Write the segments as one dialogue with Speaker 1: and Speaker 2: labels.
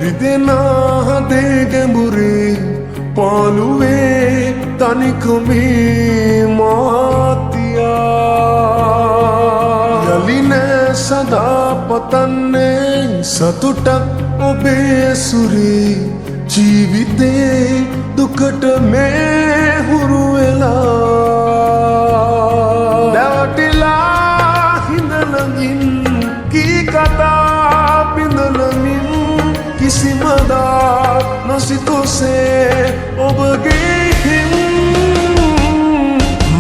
Speaker 1: දෙදෙනා දෙගැඹුරේ පාළුවේ තනිකමේ මාතියා යලි නෑ සදා පතන්නේ සතුටක් ඔබේ සුරේ ජීවිතේ දුකට මේ හුරු වෙලා නැවටිලා හිඳලඟින් කී කතා බිඳලමින් කිසිමදා නොසිතුසේ ඔබගේ හිම්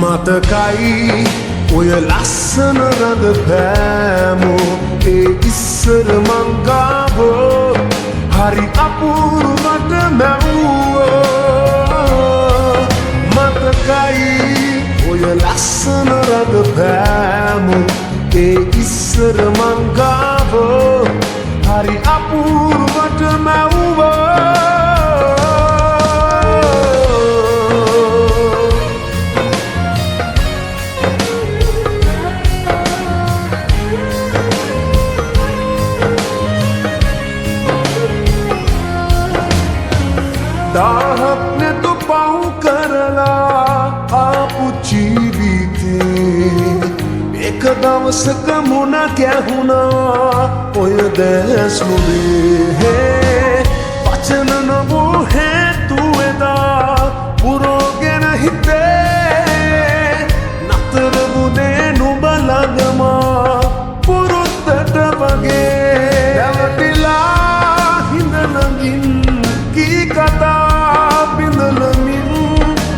Speaker 1: මතකයි ඔය ලස්සන රඳ පෑමෝ ඒ ඉස්සර මංගාව හරි අපූරුවට මැව්වෝ මතකයි ඔය ලස්සන රඳ පෑමෝ ඒ ඉස්සර මංගාව හරි අපූරුවට මැව්වෝ දාහක් නැතු පව් කරලා ආපු ජීවිතේ එක දවසක මුණ ගැහුණා ඔය දැස් නුඹේ වචන නොවූ හේතු එදා පුරෝගෙන හිතේ නතර වුණේ නුඹ ළඟම පුරුද්දට වගේ නැවතිලා හිඳලඟින් කී කතා බිඳලමින්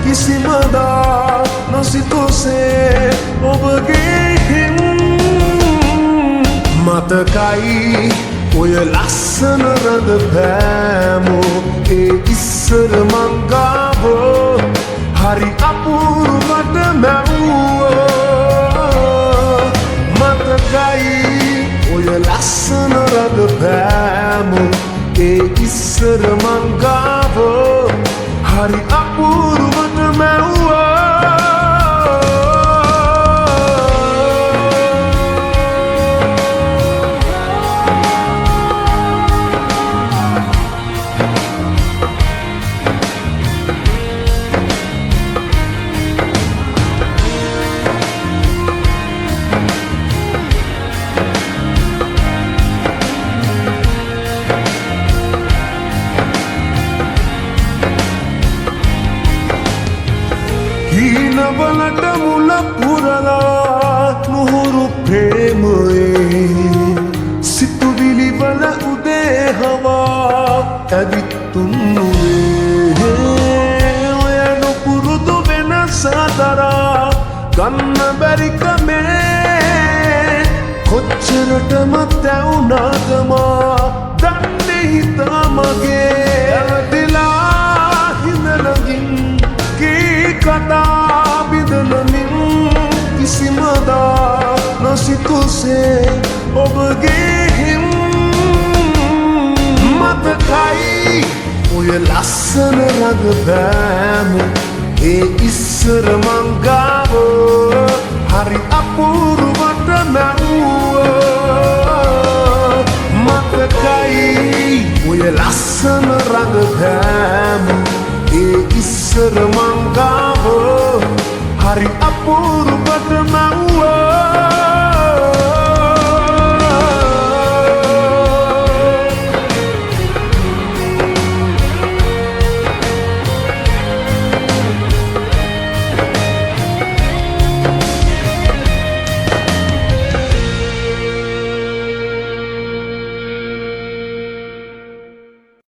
Speaker 1: කිසිමදා නොසිතුසේ ඔබගේ හිම් මතකයි ඔය ලස්සන රඳ පෑමෝ ඒ ඉස්සර මංගාව හරි අපූරුවට මැව්වෝ මතකයි ඔය ලස්සන රඳ පෑමෝ ඒ ඉස්සර මංගාව හරි අපූරුවට මැව්වෝ හීනවලට මුල පුරලා නුහුරු ප්‍රේමයේ සිතුවිලිවල උදේ හවා ඇවිත්තුන්නුවේ ඔය නොපුරුදු වෙනස දරා ගන්න බැරිකමේ කොච්චරටම තැවුනාදමා දන්නේ හිතා මගේ ඇවතිලා හිඳලඟින් කතා බිඳලමින් කිසිමදා නොසිතුසේ ඔබගේ හිම් මතකයි ඔය ලස්සන රඟ පෑමෝ ඒ ඉස්සර මංගාව හරි අපූරුවට මැව්වෝ මතකයි ඔය ලස්සන රඟ පෑමෝ ඒ ඉස්සර මංගාව